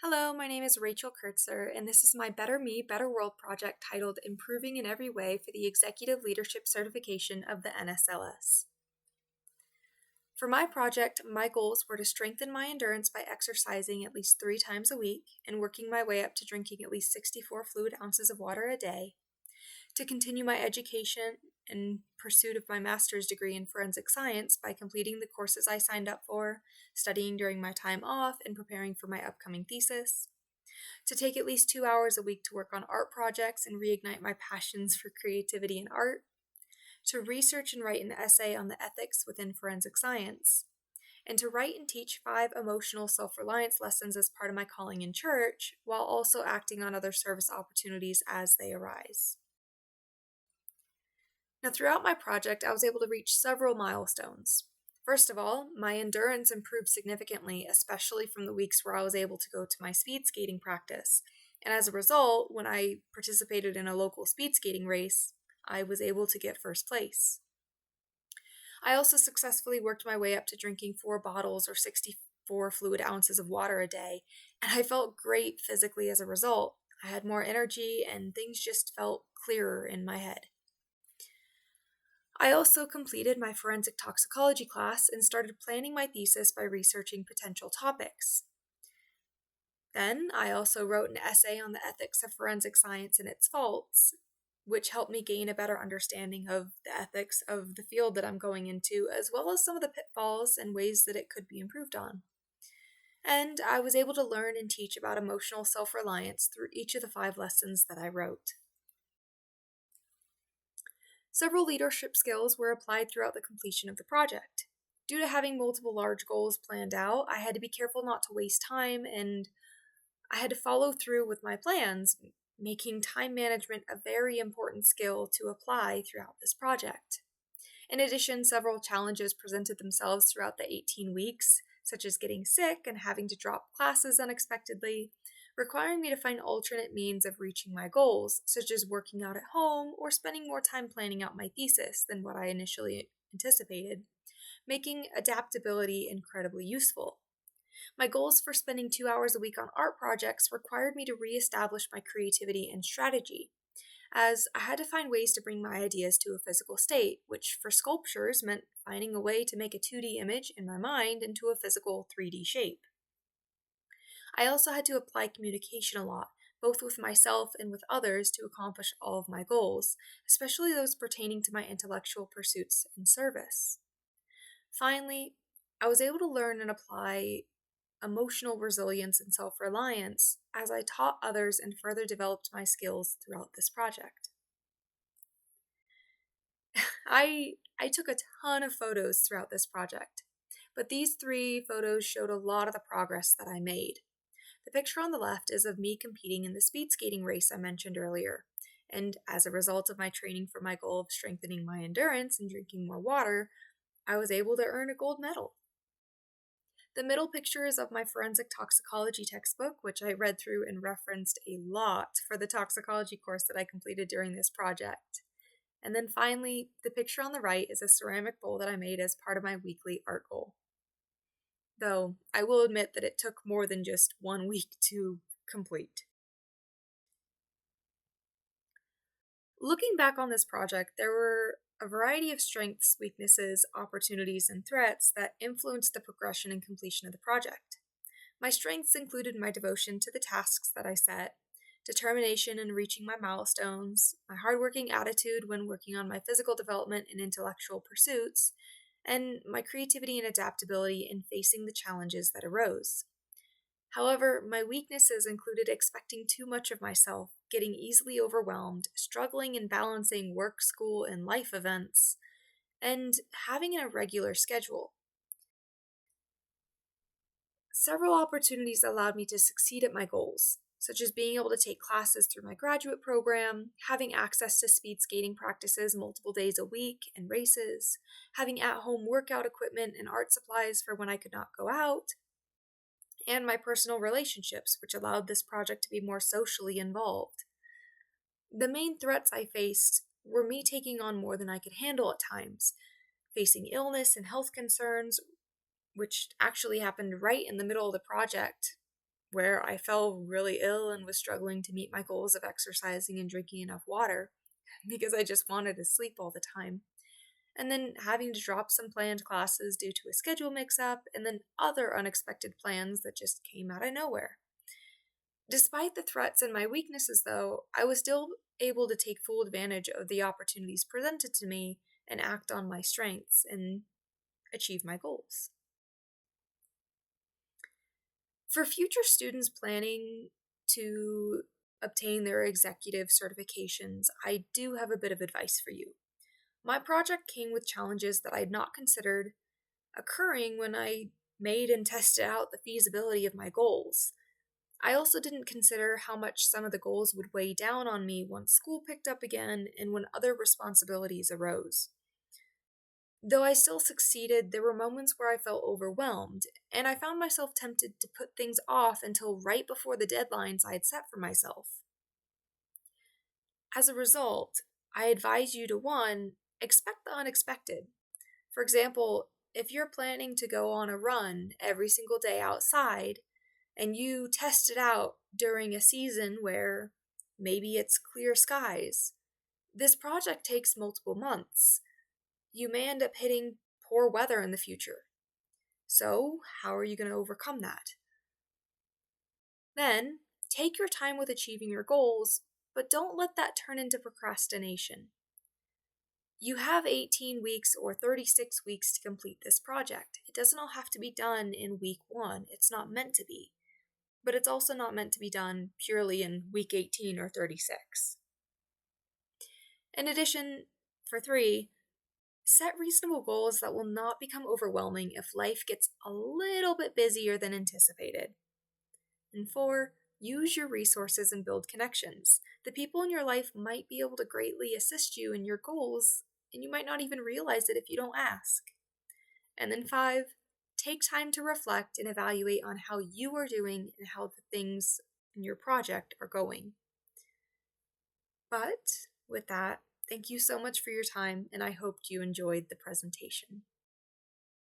Hello, my name is Rachel Kurtzer, and this is my Better Me, Better World project titled Improving in Every Way for the Executive Leadership Certification of the NSLS. For my project, my goals were to strengthen my endurance by exercising at least 3 times a week and working my way up to drinking at least 64 fluid ounces of water a day, to continue my education in pursuit of my master's degree in forensic science by completing the courses I signed up for, studying during my time off, and preparing for my upcoming thesis, to take at least 2 hours a week to work on art projects and reignite my passions for creativity and art, to research and write an essay on the ethics within forensic science, and to write and teach 5 emotional self-reliance lessons as part of my calling in church, while also acting on other service opportunities as they arise. Now, throughout my project, I was able to reach several milestones. First of all, my endurance improved significantly, especially from the weeks where I was able to go to my speed skating practice. And as a result, when I participated in a local speed skating race, I was able to get first place. I also successfully worked my way up to drinking 4 bottles or 64 fluid ounces of water a day, and I felt great physically as a result. I had more energy, and things just felt clearer in my head. I also completed my forensic toxicology class and started planning my thesis by researching potential topics. Then, I also wrote an essay on the ethics of forensic science and its faults, which helped me gain a better understanding of the ethics of the field that I'm going into, as well as some of the pitfalls and ways that it could be improved on. And I was able to learn and teach about emotional self-reliance through each of the 5 lessons that I wrote. Several leadership skills were applied throughout the completion of the project. Due to having multiple large goals planned out, I had to be careful not to waste time, and I had to follow through with my plans, making time management a very important skill to apply throughout this project. In addition, several challenges presented themselves throughout the 18 weeks, such as getting sick and having to drop classes unexpectedly, requiring me to find alternate means of reaching my goals, such as working out at home or spending more time planning out my thesis than what I initially anticipated, making adaptability incredibly useful. My goals for spending 2 hours a week on art projects required me to reestablish my creativity and strategy, as I had to find ways to bring my ideas to a physical state, which for sculptures meant finding a way to make a 2D image in my mind into a physical 3D shape. I also had to apply communication a lot, both with myself and with others, to accomplish all of my goals, especially those pertaining to my intellectual pursuits and service. Finally, I was able to learn and apply emotional resilience and self-reliance as I taught others and further developed my skills throughout this project. I took a ton of photos throughout this project, but these 3 photos showed a lot of the progress that I made. The picture on the left is of me competing in the speed skating race I mentioned earlier, and as a result of my training for my goal of strengthening my endurance and drinking more water, I was able to earn a gold medal. The middle picture is of my forensic toxicology textbook, which I read through and referenced a lot for the toxicology course that I completed during this project. And then finally, the picture on the right is a ceramic bowl that I made as part of my weekly art goal. Though I will admit that it took more than just 1 week to complete. Looking back on this project, there were a variety of strengths, weaknesses, opportunities, and threats that influenced the progression and completion of the project. My strengths included my devotion to the tasks that I set, determination in reaching my milestones, my hardworking attitude when working on my physical development and intellectual pursuits, and my creativity and adaptability in facing the challenges that arose. However, my weaknesses included expecting too much of myself, getting easily overwhelmed, struggling in balancing work, school, and life events, and having an irregular schedule. Several opportunities allowed me to succeed at my goals, such as being able to take classes through my graduate program, having access to speed skating practices multiple days a week and races, having at-home workout equipment and art supplies for when I could not go out, and my personal relationships, which allowed this project to be more socially involved. The main threats I faced were me taking on more than I could handle at times, facing illness and health concerns, which actually happened right in the middle of the project, where I fell really ill and was struggling to meet my goals of exercising and drinking enough water because I just wanted to sleep all the time. And then having to drop some planned classes due to a schedule mix up, and then other unexpected plans that just came out of nowhere. Despite the threats and my weaknesses, though, I was still able to take full advantage of the opportunities presented to me and act on my strengths and achieve my goals. For future students planning to obtain their executive certifications, I do have a bit of advice for you. My project came with challenges that I had not considered occurring when I made and tested out the feasibility of my goals. I also didn't consider how much some of the goals would weigh down on me once school picked up again and when other responsibilities arose. Though I still succeeded, there were moments where I felt overwhelmed, and I found myself tempted to put things off until right before the deadlines I had set for myself. As a result, I advise you to 1, expect the unexpected. For example, if you're planning to go on a run every single day outside, and you test it out during a season where maybe it's clear skies, this project takes multiple months. You may end up hitting poor weather in the future. So, how are you going to overcome that? Then, take your time with achieving your goals, but don't let that turn into procrastination. You have 18 weeks or 36 weeks to complete this project. It doesn't all have to be done in week 1. It's not meant to be. But it's also not meant to be done purely in week 18 or 36. In addition, for 3, set reasonable goals that will not become overwhelming if life gets a little bit busier than anticipated. And 4, use your resources and build connections. The people in your life might be able to greatly assist you in your goals, and you might not even realize it if you don't ask. And then 5, take time to reflect and evaluate on how you are doing and how the things in your project are going. But with that, thank you so much for your time, and I hoped you enjoyed the presentation.